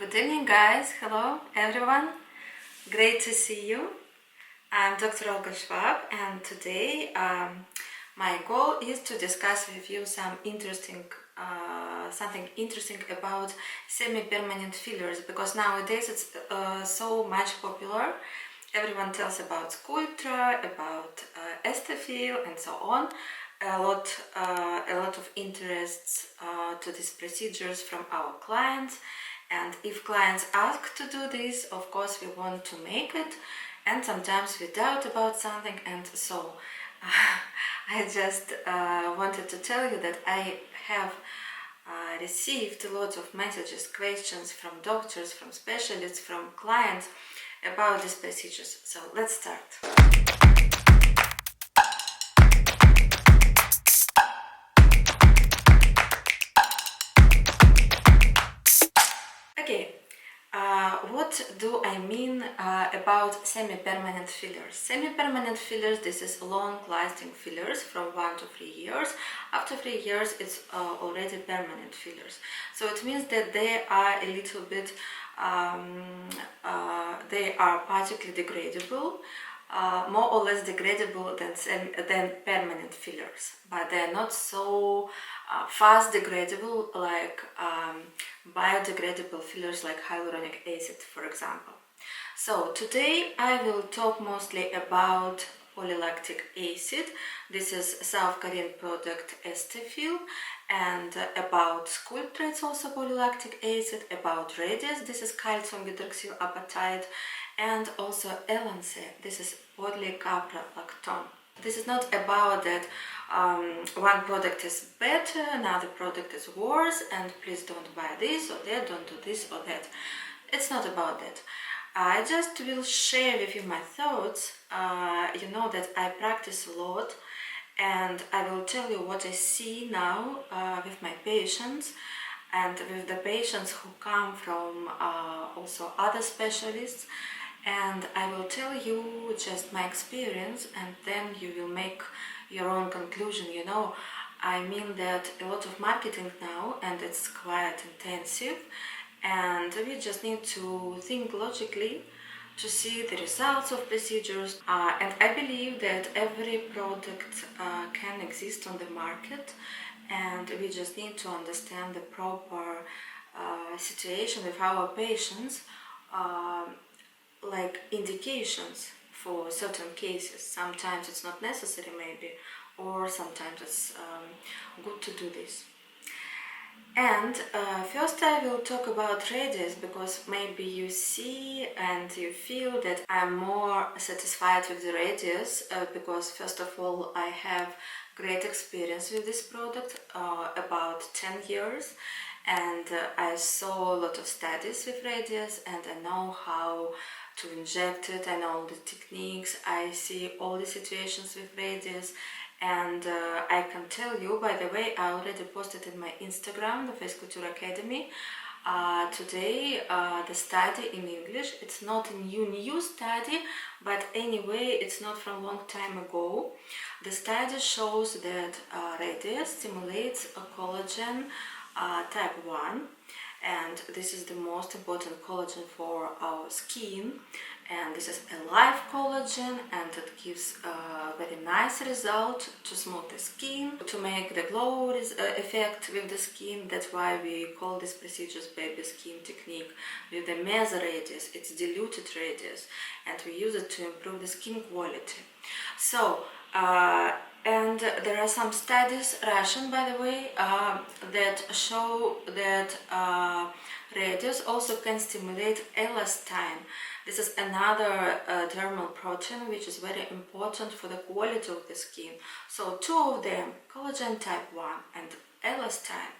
Good evening, guys. Hello, everyone. Great to see you. I'm Dr. Olga Shvab, and today my goal is to discuss with you something interesting about semi-permanent fillers, because nowadays it's so much popular. Everyone tells about Sculptra, about Aestefill, and so on. A lot of interests to these procedures from our clients. And if clients ask to do this, of course we want to make it, and sometimes we doubt about something, and so I just wanted to tell you that I have received a lot of messages, questions from doctors, from specialists, from clients about these procedures. So let's start. Okay, what do I mean about semi-permanent fillers? Semi-permanent fillers, this is long-lasting fillers from 1 to 3 years. After 3 years, it's already permanent fillers. So it means that they are a little bit, they are partially degradable, more or less degradable than permanent fillers, but they're not so fast degradable like biodegradable fillers like hyaluronic acid, for example. So today I will talk mostly about polylactic acid. This is South Korean product Aestefill, and about Sculptra, it's also polylactic acid, about Radiesse, this is calcium hydroxyapatite, and also Ellanse, this is polycaprolactone. This is not about that one product is better, another product is worse, and please don't buy this or that, don't do this or that. It's not about that. I just will share with you my thoughts. You know that I practice a lot, and I will tell you what I see now with my patients and with the patients who come from also other specialists. And I will tell you just my experience, and then you will make your own conclusion. You know, I mean that a lot of marketing now, and it's quite intensive, and we just need to think logically to see the results of procedures. And I believe that every product can exist on the market, and we just need to understand the proper situation with our patients, like indications for certain cases. Sometimes it's not necessary maybe, or sometimes it's good to do this. And first I will talk about Radiesse, because maybe you see and you feel that I'm more satisfied with the Radiesse, because first of all I have great experience with this product, about 10 years, and I saw a lot of studies with Radiesse, and I know how to inject it, I know all the techniques, I see all the situations with Radiesse. And I can tell you, by the way, I already posted in my Instagram, the Face Couture Academy, today the study in English. It's not a new study, but anyway, it's not from a long time ago. The study shows that Radiesse stimulates a collagen type 1, and this is the most important collagen for our skin, and this is a live collagen, and it gives a very nice result to smooth the skin, to make the glow effect with the skin. That's why we call these procedures baby skin technique. With the meso Radiesse, it's diluted Radiesse, and we use it to improve the skin quality. So and there are some studies, Russian by the way, that show that Radiesse also can stimulate elastin. This is another dermal protein which is very important for the quality of the skin. So two of them, collagen type 1 and elastin,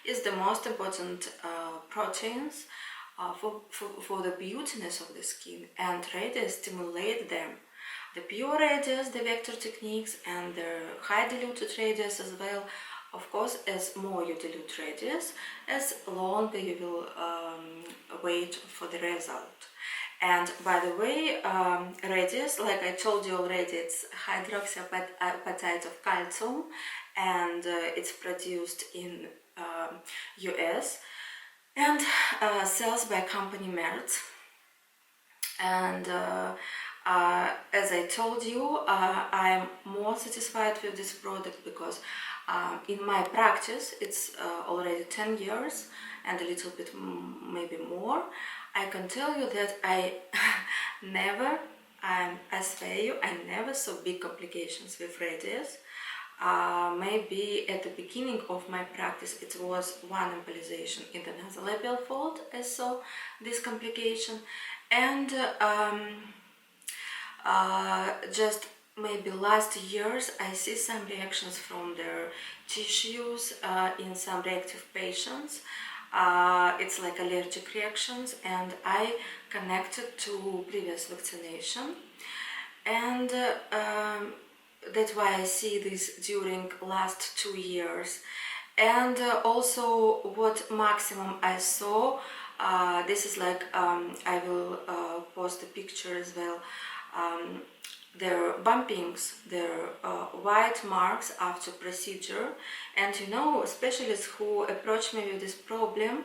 is the most important proteins for the beautiness of the skin, and Radiesse stimulate them. The pure Radiesse, the vector techniques, and the high diluted Radiesse as well. Of course, as more you dilute Radiesse, as longer you will wait for the result. And by the way, Radiesse, like I told you already, it's hydroxyapatite of calcium, and it's produced in US. and sales by company Merz. And as I told you, I'm more satisfied with this product because in my practice it's already 10 years and a little bit maybe more. I can tell you that I I swear you, I never saw big complications with Radiesse. Maybe at the beginning of my practice it was one embolization in the nasolabial fold I saw this complication, and just maybe last years I see some reactions from their tissues in some reactive patients. It's like allergic reactions, and I connected to previous vaccination, and that's why I see this during last 2 years. And also what maximum I saw, this is like I will post the picture as well, their bumpings, their white marks after procedure. And you know, specialists who approach me with this problem,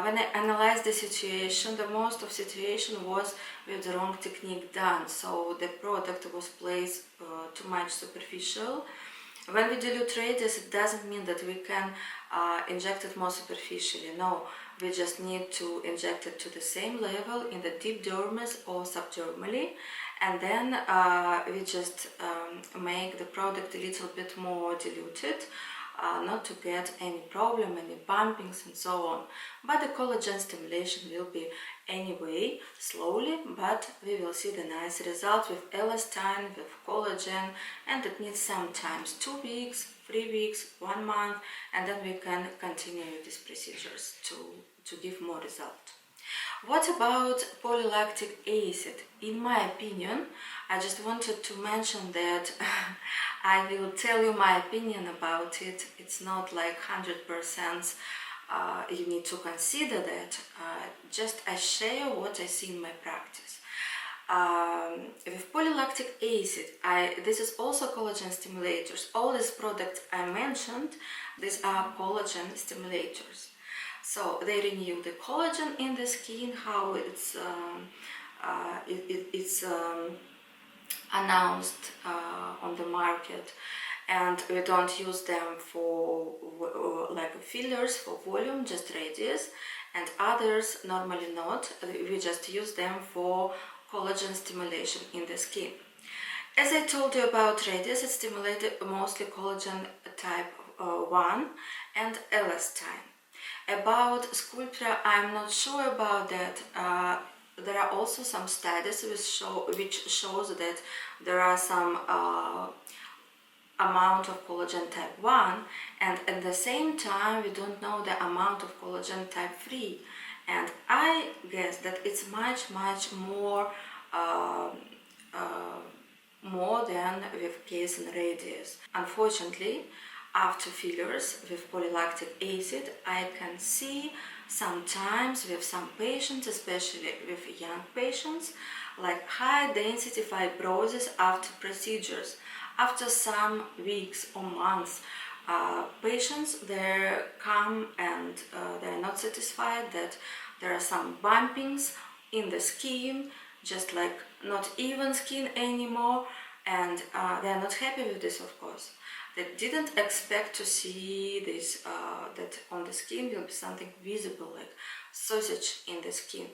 when I analyzed the situation, the most of situation was with the wrong technique done, so the product was placed too much superficial. When we dilute Radiesse, it doesn't mean that we can inject it more superficially. No, we just need to inject it to the same level in the deep dermis or subdermally, and then we just make the product a little bit more diluted, not to get any problem, any bumpings and so on. But the collagen stimulation will be anyway slowly, but we will see the nice result with elastin, with collagen, and it needs sometimes 2 weeks, 3 weeks, 1 month, and then we can continue with these procedures to give more result. What about polylactic acid? In my opinion, I just wanted to mention that I will tell you my opinion about it. It's not like 100% you need to consider that. Just I share what I see in my practice. With polylactic acid, this is also collagen stimulators. All these products I mentioned, these are collagen stimulators. So they renew the collagen in the skin, how it's announced on the market, and we don't use them for like fillers for volume, just Radiesse, and others normally not. We just use them for collagen stimulation in the skin. As I told you about Radiesse, it stimulated mostly collagen type 1 and elastin. About Sculptra, I'm not sure about that. There are also some studies which shows that there are some amount of collagen type 1, and at the same time we don't know the amount of collagen type 3, and I guess that it's much more more than with case in Radiesse. Unfortunately, after fillers with polylactic acid, I can see sometimes with some patients, especially with young patients, like high density fibrosis after procedures. After some weeks or months, patients they come and they're not satisfied that there are some bumpings in the skin, just like not even skin anymore, and they're not happy with this, of course. They didn't expect to see this, that on the skin will be something visible like sausage in the skin.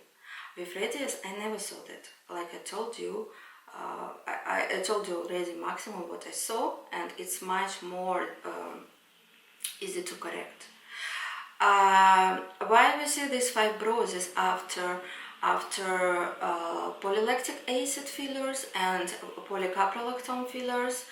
With Radiesse, I never saw that. Like I told you, I told you already maximum what I saw, and it's much more easy to correct. Why we see this fibrosis after polylactic acid fillers and polycaprolactone fillers?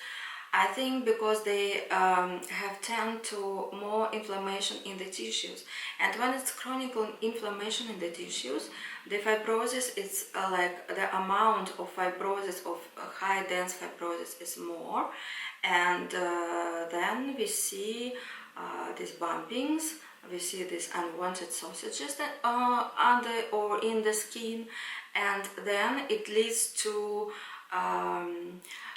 I think because they have tend to more inflammation in the tissues, and when it's chronic inflammation in the tissues, the fibrosis is like the amount of fibrosis, of high dense fibrosis is more, and then we see these bumpings, we see these unwanted sausages that are under or in the skin, and then it leads to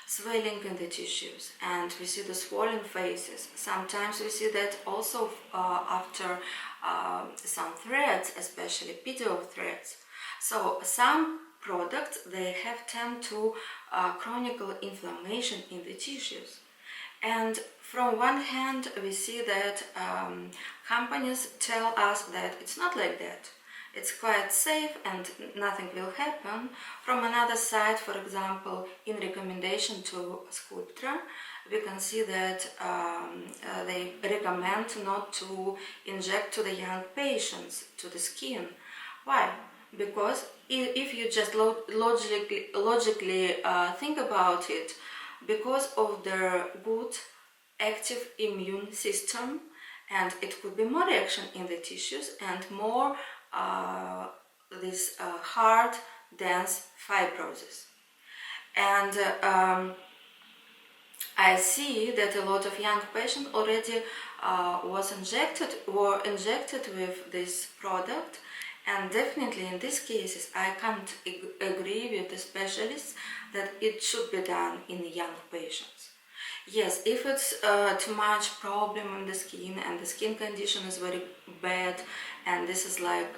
swelling in the tissues, and we see the swollen faces. Sometimes we see that also after some threads, especially PDO threads. So some products, they have tend to chronic inflammation in the tissues. And from one hand, we see that companies tell us that it's not like that. It's quite safe and nothing will happen. From another side, for example, in recommendation to Sculptra, we can see that they recommend not to inject to the young patients to the skin. Why? Because if you just logically think about it, because of their good active immune system, and it could be more reaction in the tissues and more this hard, dense fibrosis. And I see that a lot of young patients already were injected with this product, and definitely in these cases I can't agree with the specialists that it should be done in young patients. Yes, if it's too much problem in the skin and the skin condition is very bad, and this is like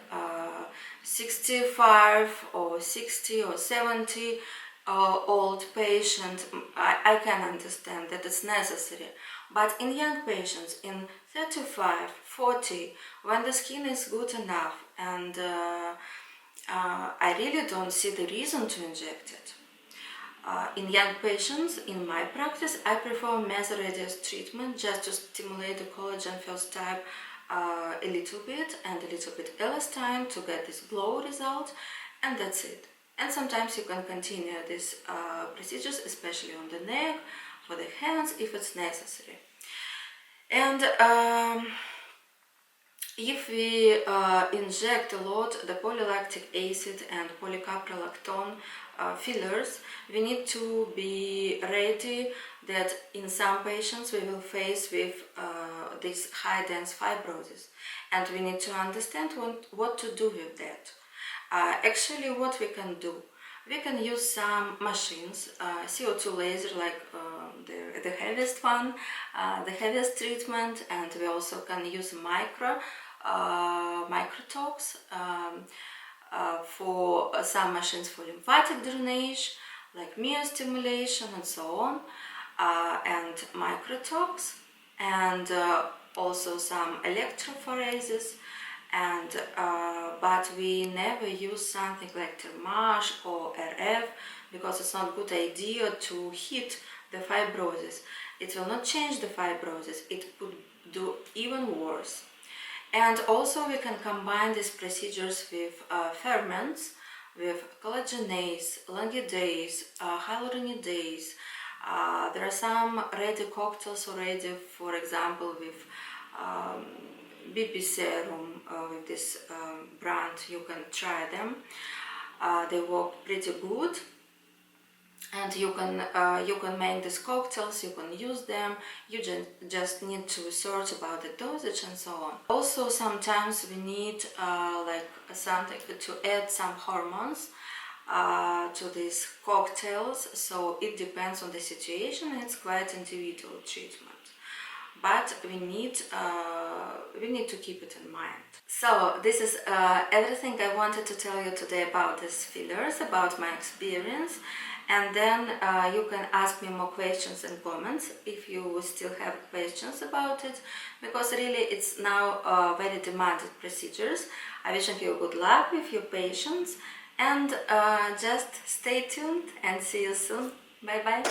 65 or 60 or 70 old patient, I can understand that it's necessary. But in young patients, in 35, 40, when the skin is good enough, and I really don't see the reason to inject it. In young patients, in my practice, I prefer Radiesse treatment just to stimulate the collagen first type a little bit and a little bit elastin to get this glow result, and that's it. And sometimes you can continue these procedures, especially on the neck, for the hands, if it's necessary. And if we inject a lot the polylactic acid and polycaprolactone fillers, we need to be ready that in some patients we will face with this high dense fibrosis, and we need to understand what to do with that. Actually, what we can do, we can use some machines, CO2 laser, like the heaviest one, the heaviest treatment, and we also can use microtox for some machines for lymphatic drainage, like myostimulation and so on, and microtox, and also some electrophoresis. And but we never use something like Thermage or RF, because it's not a good idea to hit the fibrosis. It will not change the fibrosis, it could do even worse. And also we can combine these procedures with ferments, with collagenase, lanidase, hyaluronidase. There are some ready cocktails already, for example, with BP serum, with this brand. You can try them. They work pretty good, and you can make these cocktails, you can use them. You just need to research about the dosage and so on. Also, sometimes we need like something to add some hormones to these cocktails, so it depends on the situation, and it's quite individual treatment. But we need to keep it in mind. So this is everything I wanted to tell you today about these fillers, about my experience. And then you can ask me more questions and comments if you still have questions about it, because really it's now very demanded procedures. I wish you good luck with your patients, and just stay tuned and see you soon. Bye bye.